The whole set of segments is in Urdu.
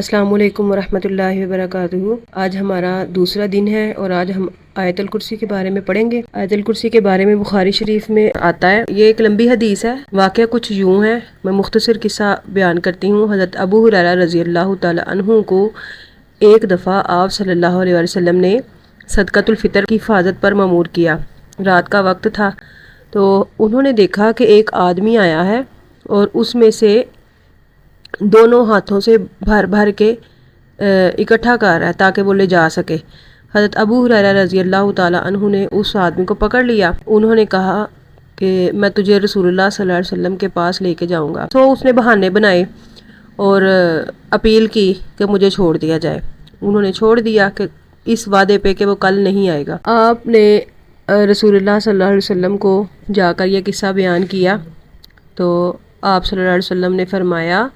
السلام علیکم ورحمۃ اللہ وبرکاتہ۔ آج ہمارا دوسرا دن ہے اور آج ہم آیت الکرسی کے بارے میں پڑھیں گے۔ آیت الکرسی کے بارے میں بخاری شریف میں آتا ہے، یہ ایک لمبی حدیث ہے۔ واقعہ کچھ یوں ہے، میں مختصر قصہ بیان کرتی ہوں۔ حضرت ابو ہریرہ رضی اللہ تعالی عنہ کو ایک دفعہ آپ صلی اللہ علیہ وسلم نے صدقۃ الفطر کی حفاظت پر مامور کیا۔ رات کا وقت تھا تو انہوں نے دیکھا کہ ایک آدمی آیا ہے اور اس میں سے دونوں ہاتھوں سے بھر بھر کے اکٹھا کر رہا ہے تاکہ وہ لے جا سکے۔ حضرت ابو ہریرہ رضی اللہ تعالی عنہ نے اس آدمی کو پکڑ لیا۔ انہوں نے کہا کہ میں تجھے رسول اللہ صلی اللہ علیہ وسلم کے پاس لے کے جاؤں گا۔ تو اس نے بہانے بنائے اور اپیل کی کہ مجھے چھوڑ دیا جائے۔ انہوں نے چھوڑ دیا کہ اس وعدے پہ کہ وہ کل نہیں آئے گا۔ آپ نے رسول اللہ صلی اللہ علیہ وسلم کو جا کر یہ قصہ بیان کیا تو آپ صلی اللہ علیہ وسلم نے فرمایا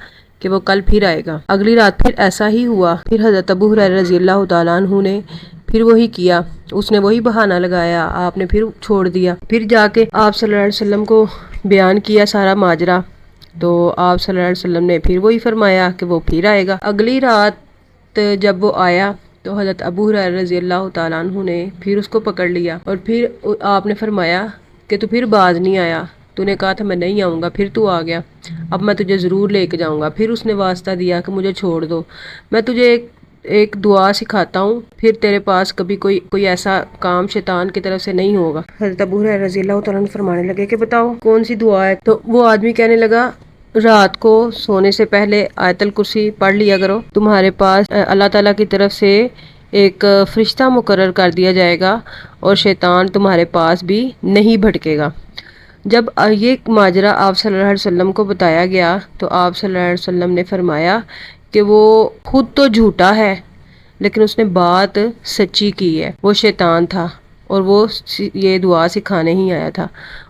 کہ وہ کل پھر آئے گا۔ اگلی رات پھر ایسا ہی ہوا۔ پھر حضرت ابو ہریرہ رضی اللہ تعالیٰ عنہ نے پھر وہی کیا، اس نے وہی بہانہ لگایا، آپ نے پھر چھوڑ دیا۔ پھر جا کے آپ صلی اللہ علیہ وسلم کو بیان کیا سارا ماجرا تو آپ صلی اللہ علیہ وسلم نے پھر وہی فرمایا کہ وہ پھر آئے گا۔ اگلی رات جب وہ آیا تو حضرت ابو ہریرہ رضی اللہ تعالیٰ عنہ نے پھر اس کو پکڑ لیا اور پھر آپ نے فرمایا کہ تو پھر باز نہیں آیا، تو نے کہا تھا میں نہیں آؤں گا، پھر تو آ گیا، اب میں تجھے ضرور لے کے جاؤں گا۔ پھر اس نے واسطہ دیا کہ مجھے چھوڑ دو، میں تجھے ایک دعا سکھاتا ہوں، پھر تیرے پاس کبھی کوئی ایسا کام شیطان کی طرف سے نہیں ہوگا۔ حضرت ابو ہریرہ رضی اللہ تعالیٰ عنہ فرمانے لگے کہ بتاؤ کون سی دعا ہے؟ تو وہ آدمی کہنے لگا رات کو سونے سے پہلے آیت الکرسی پڑھ لیا کرو، تمہارے پاس اللہ تعالیٰ کی طرف سے ایک فرشتہ مقرر کر دیا جائے گا اور شیطان تمہارے پاس بھی نہیں بھٹکے گا۔ جب یہ ماجرا آپ صلی اللہ علیہ وسلم کو بتایا گیا تو آپ صلی اللہ علیہ وسلم نے فرمایا کہ وہ خود تو جھوٹا ہے لیکن اس نے بات سچی کی ہے، وہ شیطان تھا اور وہ یہ دعا سکھانے ہی آیا تھا۔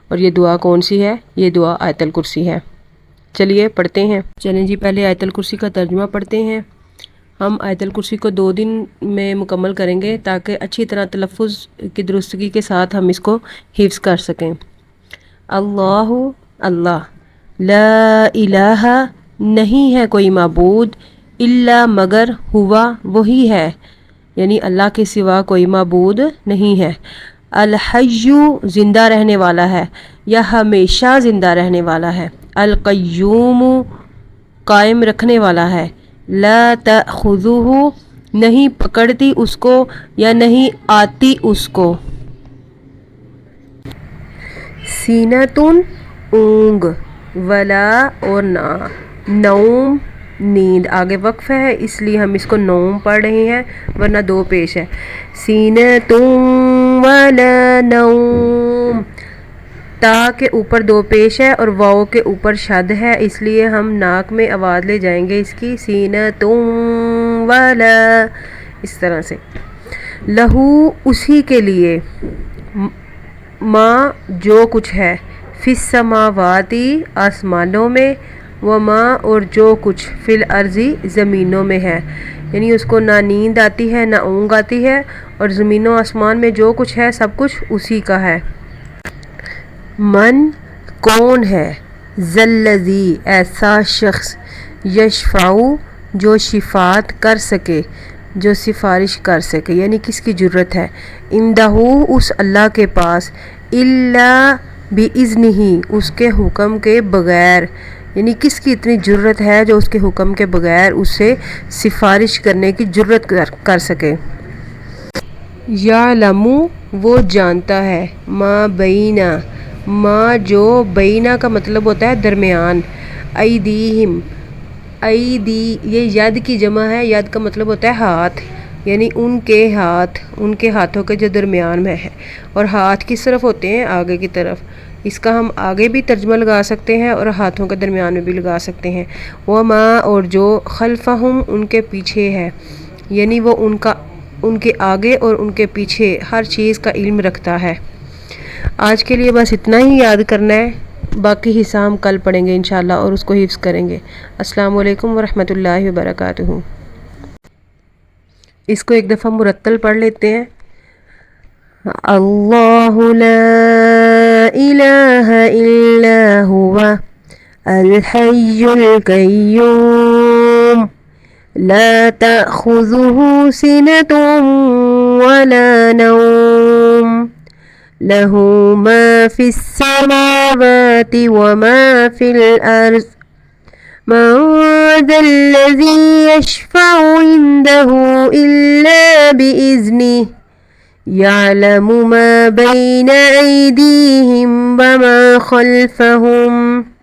اور یہ دعا کون سی ہے؟ یہ دعا آیت الکرسی ہے۔ چلیے پڑھتے ہیں۔ چلیں جی، پہلے آیت الکرسی کا ترجمہ پڑھتے ہیں۔ ہم آیت الکرسی کو 2 دن میں مکمل کریں گے تاکہ اچھی طرح تلفظ کی درستگی کے ساتھ ہم اس کو حفظ کر سکیں۔ اللہ، اللہ، لا الہ، نہیں ہے کوئی معبود، الا مگر، ہوا، وہی ہے، یعنی اللہ کے سوا کوئی معبود نہیں ہے۔ الحی، زندہ رہنے والا ہے یا ہمیشہ زندہ رہنے والا ہے۔ القیوم، قائم رکھنے والا ہے۔ لا تأخذہ، نہیں پکڑتی اس کو یا نہیں آتی اس کو۔ سینۃ، اونگ، ولا اور نہ، نوم، نیند۔ آگے وقف ہے اس لیے ہم اس کو نوم پڑھ رہے ہیں ورنہ 2 پیش ہے۔ سینۃ ولا نوم، تا کے اوپر 2 پیش ہے اور واو کے اوپر شد ہے، اس لیے ہم ناک میں آواز لے جائیں گے اس کی، سینۃ ولا، اس طرح سے۔ لہو، اسی کے لیے، ما، جو کچھ ہے، فی السماواتی، آسمانوں میں، وما، اور جو کچھ، فی الارض، زمینوں میں ہے، یعنی اس کو نہ نیند آتی ہے نہ اونگ آتی ہے، اور زمینوں آسمان میں جو کچھ ہے سب کچھ اسی کا ہے۔ من، کون ہے، ذَلَّذِی، ایسا شخص، یشفع، جو شفاعت کر سکے، جو سفارش کر سکے، یعنی کس کی جرت ہے، عندہ، اس اللہ کے پاس، الا بِاذنہ، اس کے حکم کے بغیر، یعنی کس کی اتنی جرت ہے جو اس کے حکم کے بغیر اس سے سفارش کرنے کی جرت کر سکے۔ یعلم، وہ جانتا ہے، ما بینہ، ما جو، بینہ کا مطلب ہوتا ہے درمیان، ایدیہم، ایدی، یہ ید کی جمع ہے، ید کا مطلب ہوتا ہے ہاتھ، یعنی ان کے ہاتھ، ان کے ہاتھوں کے جو درمیان میں ہے، اور ہاتھ کس طرف ہوتے ہیں؟ آگے کی طرف۔ اس کا ہم آگے بھی ترجمہ لگا سکتے ہیں اور ہاتھوں کے درمیان میں بھی لگا سکتے ہیں۔ وما، اور جو، خلفہم، ان کے پیچھے ہے، یعنی وہ ان کے آگے اور ان کے پیچھے ہر چیز کا علم رکھتا ہے۔ آج کے لیے بس اتنا ہی یاد کرنا ہے، باقی حصہ ہم کل پڑھیں گے انشاءاللہ اور اس کو حفظ کریں گے۔ السلام علیکم ورحمۃ اللہ وبرکاتہ۔ اس کو ایک دفعہ مرتل پڑھ لیتے ہیں۔ اللہ لا الہ الا ہوا الحی القیوم لا تأخذه سنة ولا نوم له ما في السماوات وما في الأرض من ذا الذي يشفع عنده إلا بإذنه يعلم ما بين أيديهم وما خلفهم